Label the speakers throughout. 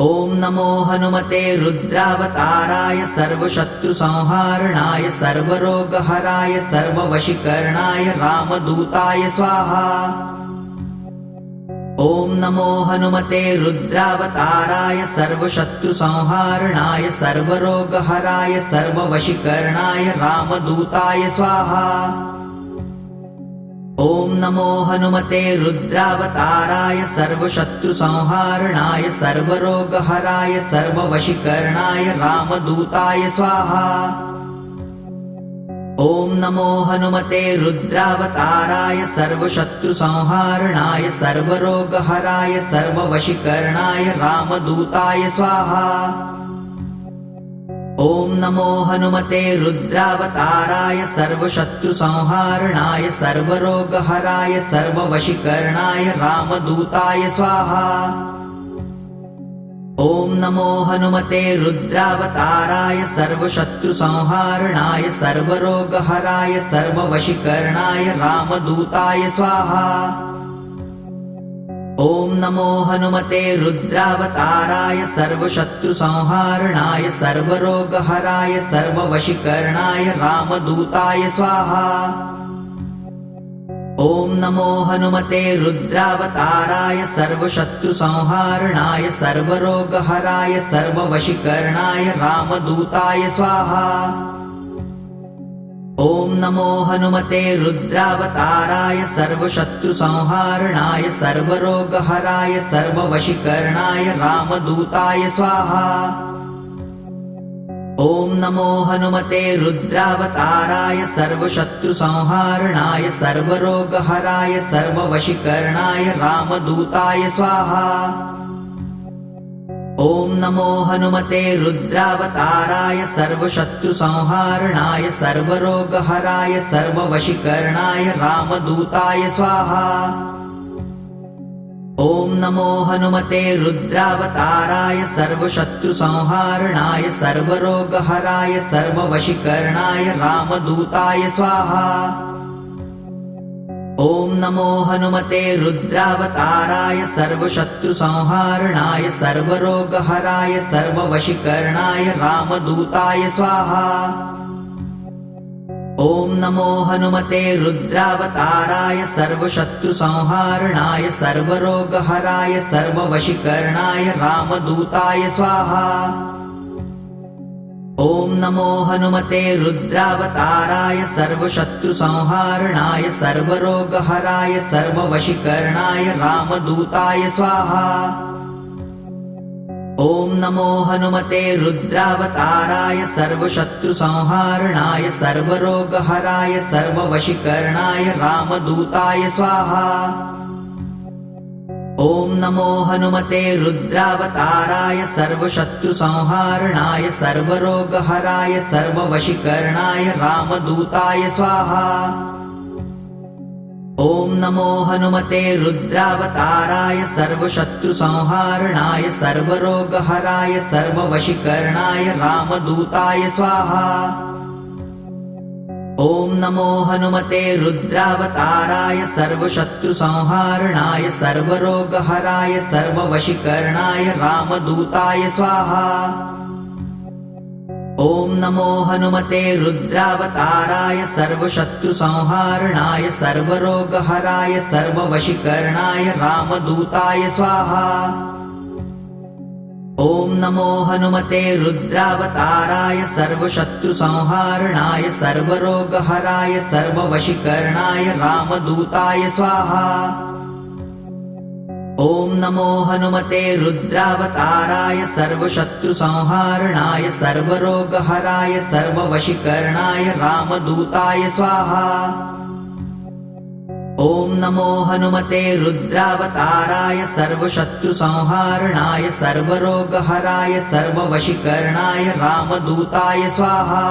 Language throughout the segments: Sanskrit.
Speaker 1: ॐ नमो हनुमते रुद्रावताराय सर्वशत्रुसंहारणाय सर्वरोगहराय सर्ववशीकरणाय रामदूताय स्वाहा। ॐ नमो हनुमते रुद्रावताराय सर्वशत्रुसंहारणाय सर्वरोगहराय सर्ववशीकरणाय रामदूताय स्वाहा। ॐ नमो हनुमते रुद्रावताराय सर्वशत्रुसंहारणाय सर्वरोगहराय सर्ववशीकरणाय रामदूताय स्वाहा। ॐ नमो हनुमते रुद्रावताराय सर्वशत्रुसंहारणाय सर्वरोगहराय सर्ववशीकरणाय रामदूताय स्वाहा। ॐ नमो हनुमते रुद्रावताराय सर्वशत्रुसंहारणाय सर्वरोगहराय सर्ववशीकरणाय रामदूताय स्वाहा। ॐ नमो हनुमते रुद्रावताराय सर्वशत्रुसंहारणाय सर्वरोगहराय सर्ववशीकरणाय रामदूताय स्वाहा। ॐ नमो हनुमते रुद्रावताराय सर्वशत्रुसंहारणाय सर्वरोगहराय सर्ववशीकरणाय रामदूताय स्वाहा। ॐ नमो हनुमते रुद्रावताराय सर्वशत्रुसंहारणाय सर्वरोगहराय सर्ववशीकरणाय रामदूताय स्वाहा। ॐ नमो हनुमते रुद्रावताराय सर्वशत्रुसंहारणाय सर्वरोगहराय सर्ववशीकरणाय रामदूताय स्वाहा। ॐ नमो हनुमते रुद्रावताराय सर्वशत्रुसंहारणाय सर्वरोगहराय सर्ववशीकरणाय रामदूताय स्वाहा। ॐ नमो हनुमते रुद्रावताराय सर्वशत्रुसंहारणाय सर्वरोगहराय सर्ववशीकरणाय रामदूताय स्वाहा। ॐ नमो हनुमते रुद्रावताराय सर्वशत्रुसंहारणाय सर्वरोगहराय सर्ववशीकरणाय रामदूताय स्वाहा। ॐ नमो हनुमते रुद्रावताराय सर्वशत्रुसंहारणाय सर्वरोगहराय सर्ववशीकरणाय रामदूताय स्वाहा। ॐ नमो हनुमते रुद्रावताराय सर्वशत्रुसंहारणाय सर्वरोगहराय सर्ववशीकरणाय रामदूताय स्वाहा। ॐ नमो हनुमते रुद्रावताराय सर्वशत्रुसंहारणाय सर्वरोगहराय सर्ववशीकरणाय रामदूताय स्वाहा। ॐ नमो हनुमते रुद्रावताराय सर्वशत्रुसंहारणाय सर्वरोगहराय सर्ववशीकरणाय रामदूताय स्वाहा। ॐ नमो हनुमते रुद्रावताराय सर्वशत्रुसंहारणाय सर्वरोगहराय सर्ववशीकरणाय रामदूताय स्वाहा। ॐ नमो हनुमते रुद्रावताराय सर्वशत्रुसंहारणाय सर्वरोगहराय सर्ववशीकरणाय रामदूताय स्वाहा। ॐ नमो हनुमते रुद्रावताराय सर्वशत्रुसंहारणाय सर्वरोगहराय सर्ववशीकरणाय रामदूताय स्वाहा। ॐ नमो हनुमते रुद्रावताराय सर्वशत्रुसंहारणाय सर्वरोगहराय सर्ववशीकरणाय रामदूताय स्वाहा। ॐ नमो हनुमते रुद्रावताराय सर्वशत्रुसंहारणाय सर्वरोगहराय सर्ववशीकरणाय रामदूताय स्वाहा। ॐ नमो हनुमते रुद्रावताराय सर्वशत्रुसंहारणाय सर्वरोगहराय सर्ववशीकरणाय रामदूताय स्वाहा। ॐ नमो हनुमते रुद्रावताराय सर्वशत्रुसंहारणाय सर्वरोगहराय सर्ववशीकरणाय रामदूताय स्वाहा।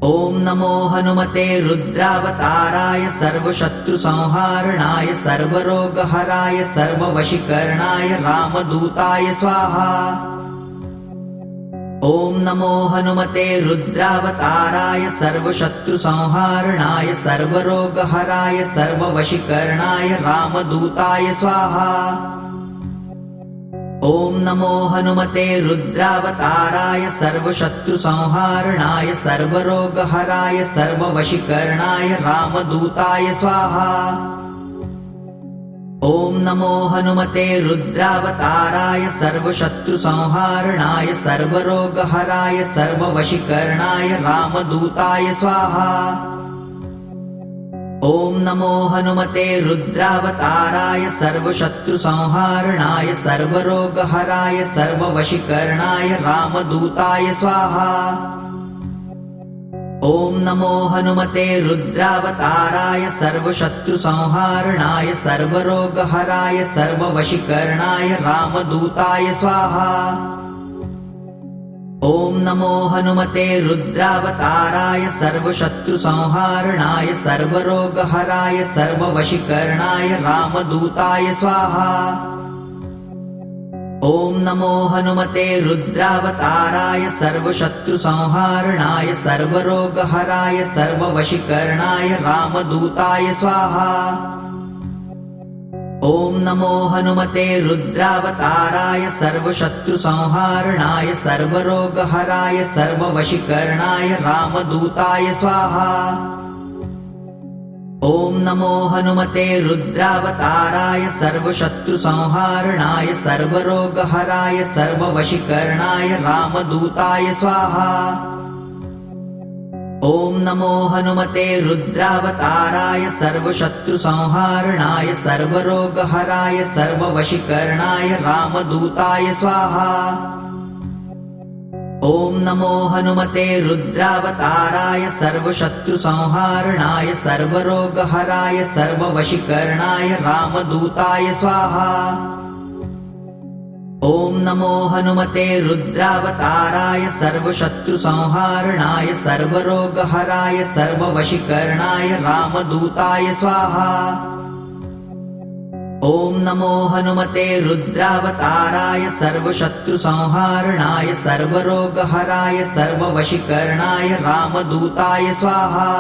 Speaker 1: ॐ नमो हनुमते रुद्रावताराय सर्वशत्रुसंहारणाय सर्वरोगहराय सर्ववशीकरणाय रामदूताय स्वाहा। ॐ नमो हनुमते रुद्रावताराय सर्वशत्रुसंहारणाय सर्वरोगहराय सर्ववशीकरणाय रामदूताय स्वाहा। ॐ नमो हनुमते रुद्रावताराय सर्वशत्रुसंहारणाय सर्वरोगहराय सर्ववशीकरणाय रामदूताय स्वाहा। ॐ नमो हनुमते रुद्रावताराय सर्वशत्रुसंहारणाय सर्वरोगहराय सर्ववशीकरणाय रामदूताय स्वाहा। ॐ नमो हनुमते रुद्रावताराय सर्वशत्रुसंहारणाय सर्वरोगहराय सर्ववशीकरणाय रामदूताय स्वाहा। ॐ नमो हनुमते रुद्रावताराय सर्वशत्रुसंहारणाय सर्वरोगहराय सर्ववशीकरणाय रामदूताय स्वाहा। ॐ नमो हनुमते रुद्रावताराय सर्वशत्रुसंहारणाय सर्वरोगहराय सर्ववशीकरणाय रामदूताय स्वाहा। ॐ नमो हनुमते रुद्रावताराय सर्वशत्रुसंहारणाय सर्वरोगहराय सर्ववशीकरणाय रामदूताय स्वाहा। ॐ नमो हनुमते रुद्रावताराय सर्वशत्रुसंहारणाय सर्वरोगहराय सर्ववशीकरणाय रामदूताय स्वाहा। ॐ नमो हनुमते रुद्रावताराय सर्वशत्रुसंहारणाय सर्वरोगहराय सर्ववशीकरणाय रामदूताय स्वाहा। ॐ नमो हनुमते रुद्रावताराय सर्वशत्रुसंहारणाय सर्वरोगहराय सर्ववशीकरणाय रामदूताय स्वाहा। ॐ नमो हनुमते रुद्रावताराय सर्वशत्रुसंहारणाय सर्वरोगहराय सर्ववशीकरणाय रामदूताय स्वाहा। ॐ नमो हनुमते रुद्रावताराय सर्वशत्रुसंहारणाय सर्वरोगहराय सर्ववशीकरणाय रामदूताय स्वाहा। ॐ नमो हनुमते रुद्रावताराय सर्वशत्रुसंहारणाय सर्वरोगहराय सर्ववशीकरणाय रामदूताय स्वाहा।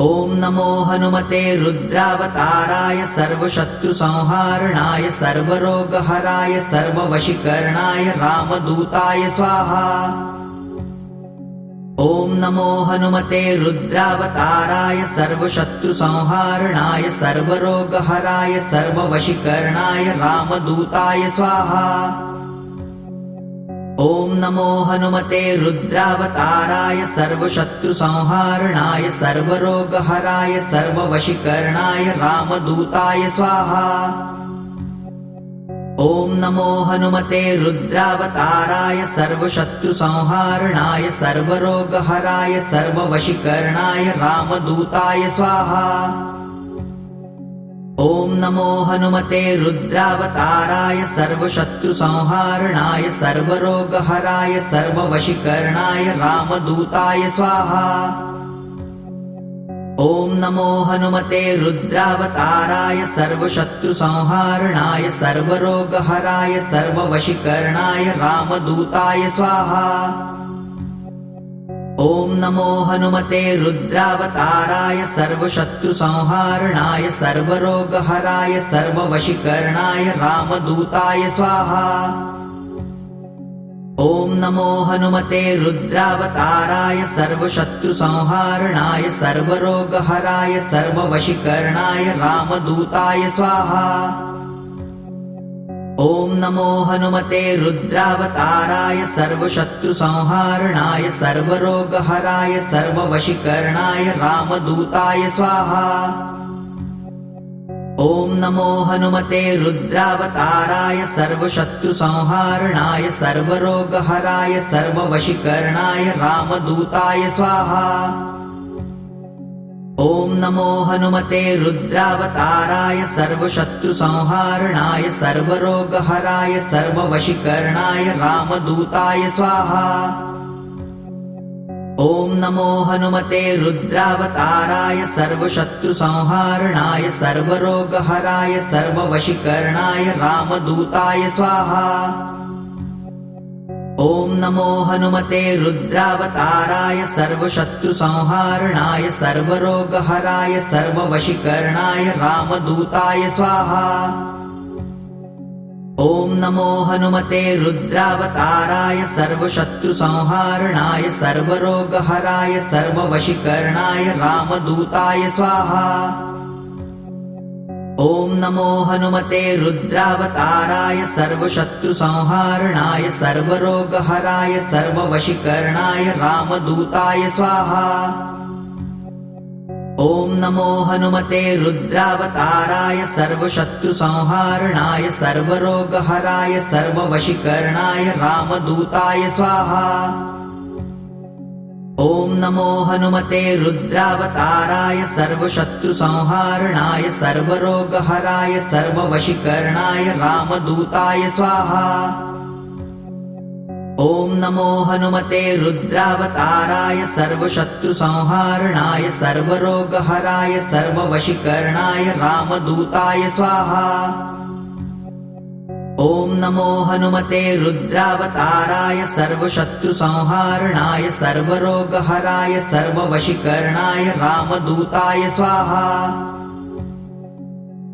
Speaker 1: ॐ नमो हनुमते रुद्रावताराय सर्वशत्रुसंहारणाय सर्वरोगहराय सर्ववशीकरणाय रामदूताय स्वाहा। ॐ नमो हनुमते रुद्रावताराय सर्वशत्रुसंहारणाय सर्वरोगहराय सर्ववशीकरणाय रामदूताय स्वाहा। ॐ नमो हनुमते रुद्रावताराय सर्वशत्रुसंहारणाय सर्वरोगहराय सर्ववशीकरणाय रामदूताय स्वाहा। ॐ नमो हनुमते रुद्रावताराय सर्वशत्रुसंहारणाय सर्वरोगहराय सर्ववशीकरणाय रामदूताय स्वाहा। ॐ नमो हनुमते रुद्रावताराय सर्वशत्रुसंहारणाय सर्वरोगहराय सर्ववशीकरणाय रामदूताय स्वाहा। ॐ नमो हनुमते रुद्रावताराय सर्वशत्रुसंहारणाय सर्वरोगहराय सर्ववशीकरणाय रामदूताय स्वाहा। ॐ नमो हनुमते रुद्रावताराय सर्वशत्रुसंहारणाय सर्वरोगहराय सर्ववशीकरणाय रामदूताय स्वाहा। ॐ नमो हनुमते रुद्रावताराय सर्वशत्रुसंहारणाय सर्वरोगहराय सर्ववशीकरणाय रामदूताय स्वाहा। ॐ नमो हनुमते रुद्रावताराय सर्वशत्रुसंहारणाय सर्वरोगहराय सर्ववशीकरणाय रामदूताय स्वाहा। ॐ नमो हनुमते रुद्रावताराय सर्वशत्रुसंहारणाय सर्वरोगहराय सर्ववशीकरणाय रामदूताय स्वाहा। ॐ नमो हनुमते रुद्रावताराय सर्वशत्रुसंहारणाय सर्वरोगहराय सर्ववशीकरणाय रामदूताय स्वाहा। ॐ नमो हनुमते रुद्रावताराय सर्वशत्रुसंहारणाय सर्वरोगहराय सर्ववशीकरणाय रामदूताय स्वाहा। ॐ नमो हनुमते रुद्रावताराय सर्वशत्रुसंहारणाय सर्वरोगहराय सर्ववशीकरणाय रामदूताय स्वाहा। ॐ नमो हनुमते रुद्रावताराय सर्वशत्रुसंहारणाय सर्वरोगहराय सर्ववशीकरणाय रामदूताय स्वाहा। ॐ नमो हनुमते रुद्रावताराय सर्वशत्रुसंहारणाय सर्वरोगहराय सर्ववशीकरणाय रामदूताय स्वाहा। ॐ नमो हनुमते रुद्रावताराय सर्वशत्रुसंहारणाय सर्वरोगहराय सर्ववशीकरणाय रामदूताय स्वाहा। ॐ नमो हनुमते रुद्रावताराय सर्वशत्रुसंहारणाय सर्वरोगहराय सर्ववशीकरणाय रामदूताय स्वाहा। ॐ नमो हनुमते रुद्रावताराय सर्वशत्रुसंहारणाय सर्वरोगहराय सर्ववशीकरणाय रामदूताय स्वाहा। ॐ नमो हनुमते रुद्रावताराय सर्वशत्रुसंहारणाय सर्वरोगहराय सर्ववशीकरणाय रामदूताय स्वाहा।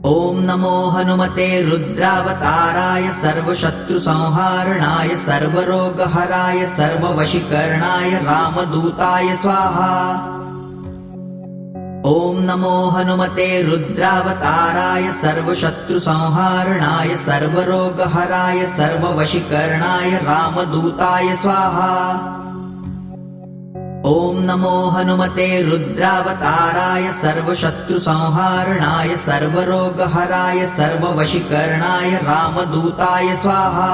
Speaker 1: ॐ नमो हनुमते रुद्रावताराय सर्वशत्रुसंहारणाय सर्वरोगहराय सर्ववशीकरणाय रामदूताय स्वाहा। ॐ नमो हनुमते रुद्रावताराय सर्वशत्रुसंहारणाय सर्वरोगहराय सर्ववशीकरणाय रामदूताय स्वाहा। ॐ नमो हनुमते रुद्रावताराय सर्वशत्रुसंहारणाय सर्वरोगहराय सर्ववशीकरणाय रामदूताय स्वाहा।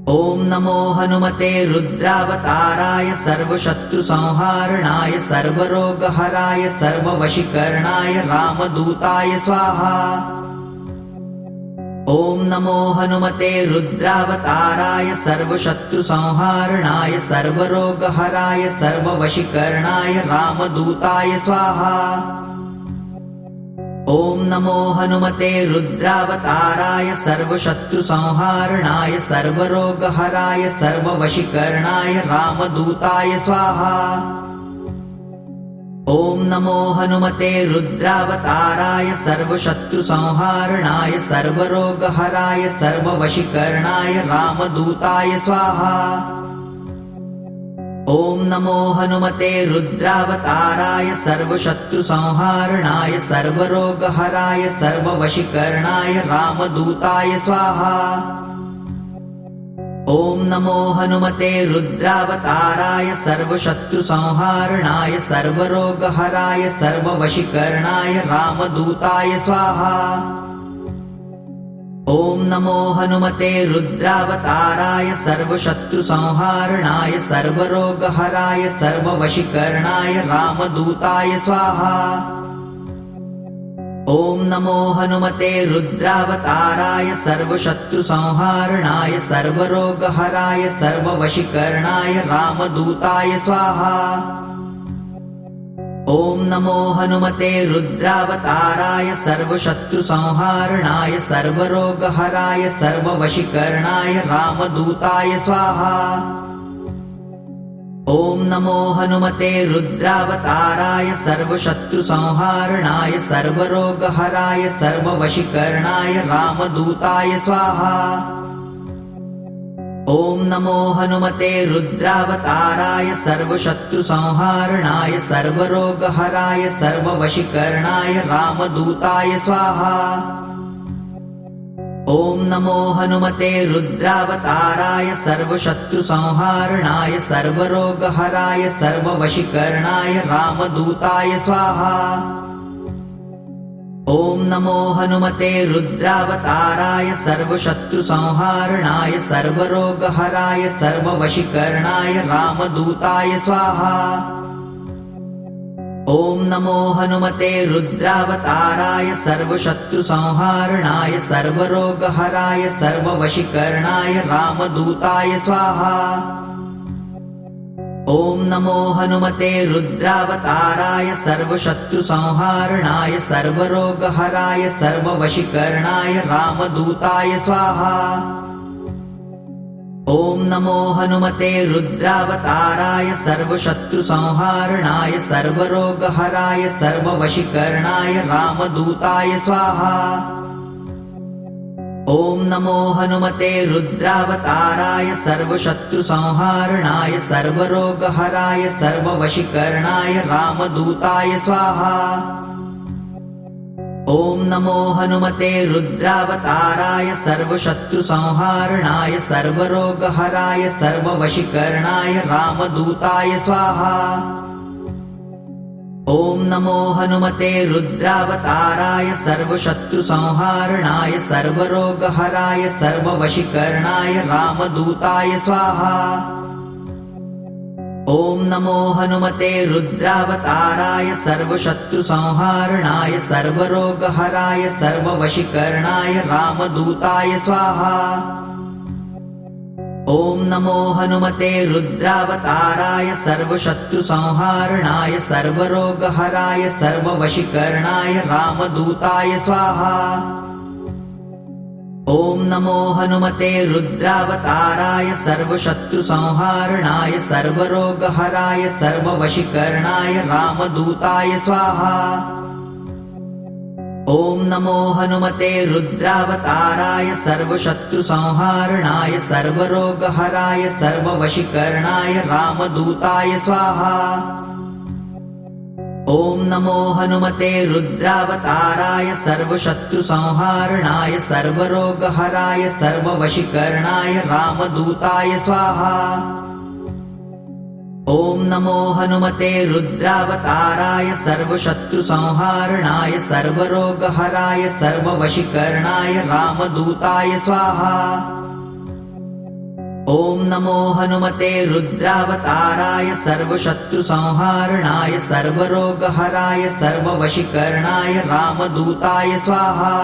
Speaker 1: ॐ नमो हनुमते रुद्रावताराय सर्वशत्रुसंहारणाय सर्वरोगहराय सर्ववशीकरणाय रामदूताय स्वाहा। ॐ नमो हनुमते रुद्रावताराय सर्वशत्रुसंहारणाय सर्वरोगहराय सर्ववशीकरणाय रामदूताय स्वाहा। ॐ नमो हनुमते रुद्रावताराय सर्वशत्रुसंहारणाय सर्वरोगहराय सर्ववशीकरणाय रामदूताय स्वाहा। ॐ नमो हनुमते रुद्रावताराय सर्वशत्रुसंहारणाय सर्वरोगहराय सर्ववशीकरणाय रामदूताय स्वाहा। ॐ नमो हनुमते रुद्रावताराय सर्वशत्रुसंहारणाय सर्वरोगहराय सर्ववशीकरणाय रामदूताय स्वाहा। ॐ नमो हनुमते रुद्रावताराय सर्वशत्रुसंहारणाय सर्वरोगहराय सर्ववशीकरणाय रामदूताय स्वाहा। ॐ नमो हनुमते रुद्रावताराय सर्वशत्रुसंहारणाय सर्वरोगहराय सर्ववशीकरणाय रामदूताय स्वाहा। ॐ नमो हनुमते रुद्रावताराय सर्वशत्रुसंहारणाय सर्वरोगहराय सर्ववशीकरणाय रामदूताय स्वाहा। ॐ नमो हनुमते रुद्रावताराय सर्वशत्रुसंहारणाय सर्वरोगहराय सर्ववशीकरणाय रामदूताय स्वाहा। ॐ नमो हनुमते रुद्रावताराय सर्वशत्रुसंहारणाय सर्वरोगहराय सर्ववशीकरणाय रामदूताय स्वाहा। ॐ नमो हनुमते रुद्रावताराय सर्वशत्रुसंहारणाय सर्वरोगहराय सर्ववशीकरणाय रामदूताय स्वाहा। ॐ नमो हनुमते रुद्रावताराय सर्वशत्रुसंहारणाय सर्वरोगहराय सर्ववशीकरणाय रामदूताय स्वाहा। ॐ नमो हनुमते रुद्रावताराय सर्वशत्रुसंहारणाय सर्वरोगहराय सर्ववशीकरणाय रामदूताय स्वाहा। ॐ नमो हनुमते रुद्रावताराय सर्वशत्रुसंहारणाय सर्वरोगहराय सर्ववशीकरणाय रामदूताय स्वाहा। ॐ नमो हनुमते रुद्रावताराय सर्वशत्रुसंहारणाय सर्वरोगहराय सर्ववशीकरणाय रामदूताय स्वाहा। ॐ नमो हनुमते रुद्रावताराय सर्वशत्रुसंहारणाय सर्वरोगहराय सर्ववशीकरणाय रामदूताय स्वाहा। ॐ नमो हनुमते रुद्रावताराय सर्वशत्रुसंहारणाय सर्वरोगहराय सर्ववशीकरणाय रामदूताय स्वाहा। ॐ नमो हनुमते रुद्रावताराय सर्वशत्रुसंहारणाय सर्वरोगहराय सर्ववशीकरणाय रामदूताय स्वाहा। ॐ नमो हनुमते रुद्रावताराय सर्वशत्रुसंहारणाय सर्वरोगहराय सर्ववशीकरणाय रामदूताय स्वाहा। ॐ नमो हनुमते रुद्रावताराय सर्वशत्रुसंहारणाय सर्वरोगहराय सर्ववशीकरणाय रामदूताय स्वाहा। ॐ नमो हनुमते रुद्रावताराय सर्वशत्रुसंहारणाय सर्वरोगहराय सर्ववशीकरणाय रामदूताय स्वाहा। ॐ नमो हनुमते रुद्रावताराय सर्वशत्रुसंहारणाय सर्वरोगहराय सर्ववशीकरणाय रामदूताय स्वाहा। ॐ नमो हनुमते रुद्रावताराय सर्वशत्रुसंहारणाय सर्वरोगहराय सर्ववशीकरणाय रामदूताय स्वाहा। ॐ नमो हनुमते रुद्रावताराय सर्वशत्रुसंहारणाय सर्वरोगहराय सर्ववशीकरणाय रामदूताय स्वाहा। ॐ नमो हनुमते रुद्रावताराय सर्वशत्रुसंहारणाय सर्वरोगहराय सर्ववशीकरणाय रामदूताय स्वाहा। ॐ नमो हनुमते रुद्रावताराय सर्वशत्रुसंहारणाय सर्वरोगहराय सर्ववशीकरणाय रामदूताय स्वाहा।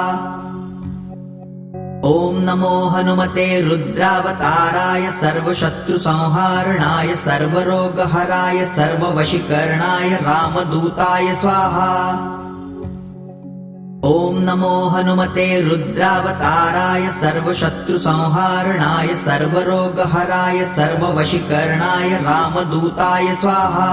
Speaker 1: ॐ नमो हनुमते रुद्रावताराय सर्वशत्रुसंहारणाय सर्वरोगहराय सर्ववशीकरणाय रामदूताय स्वाहा। ॐ नमो हनुमते रुद्रावताराय सर्वशत्रुसंहारणाय सर्वरोगहराय सर्ववशीकरणाय रामदूताय स्वाहा।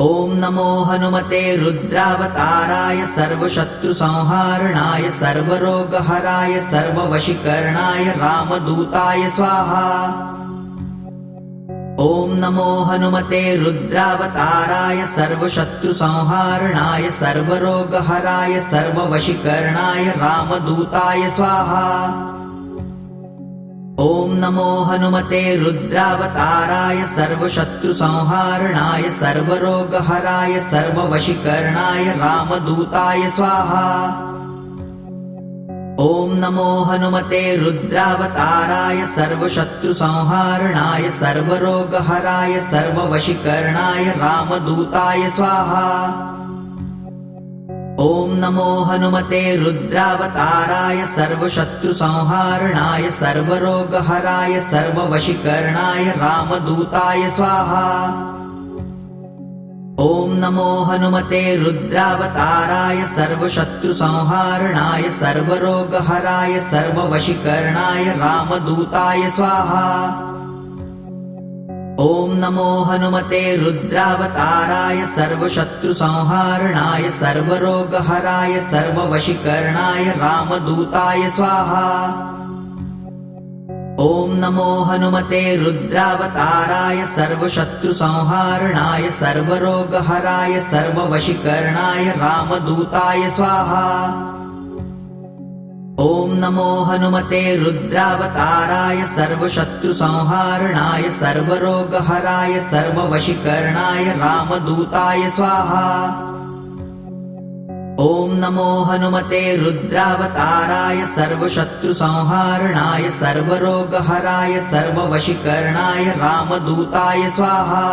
Speaker 1: ॐ नमो हनुमते रुद्रावताराय सर्वशत्रुसंहारणाय सर्वरोगहराय सर्ववशीकरणाय रामदूताय स्वाहा। ॐ नमो हनुमते रुद्रावताराय सर्वशत्रुसंहारणाय सर्वरोगहराय सर्ववशीकरणाय रामदूताय स्वाहा। ॐ नमो हनुमते रुद्रावताराय सर्वशत्रुसंहारणाय सर्वरोगहराय सर्ववशीकरणाय रामदूताय स्वाहा। ॐ नमो हनुमते रुद्रावताराय सर्वशत्रुसंहारणाय सर्वरोगहराय सर्ववशीकरणाय रामदूताय स्वाहा। ॐ नमो हनुमते रुद्रावताराय सर्वशत्रुसंहारणाय सर्वरोगहराय सर्ववशीकरणाय रामदूताय स्वाहा। ॐ नमो हनुमते रुद्रावताराय सर्वशत्रुसंहारणाय सर्वरोगहराय सर्ववशीकरणाय रामदूताय स्वाहा। ॐ नमो हनुमते रुद्रावताराय सर्वशत्रुसंहारणाय सर्वरोगहराय सर्ववशीकरणाय रामदूताय स्वाहा। ॐ नमो हनुमते रुद्रावताराय सर्वशत्रुसंहारणाय सर्वरोगहराय सर्ववशीकरणाय रामदूताय स्वाहा। ॐ नमो हनुमते रुद्रावताराय सर्वशत्रुसंहारणाय सर्वरोगहराय सर्ववशीकरणाय रामदूताय स्वाहा। ॐ नमो हनुमते रुद्रावताराय सर्वशत्रुसंहारणाय सर्वरोगहराय सर्ववशीकरणाय रामदूताय स्वाहा।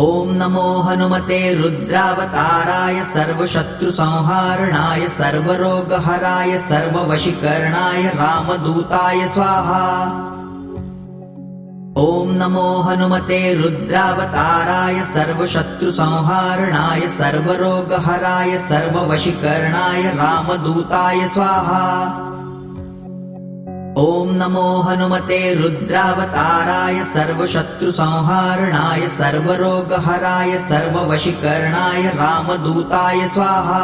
Speaker 1: ॐ नमो हनुमते रुद्रावताराय सर्वशत्रुसंहारणाय सर्वरोगहराय सर्ववशीकरणाय रामदूताय स्वाहा। ॐ नमो हनुमते रुद्रावताराय सर्वशत्रुसंहारणाय सर्वरोगहराय सर्ववशीकरणाय रामदूताय स्वाहा। ॐ नमो हनुमते रुद्रावताराय सर्वशत्रुसंहारणाय सर्वरोगहराय सर्ववशीकरणाय रामदूताय स्वाहा।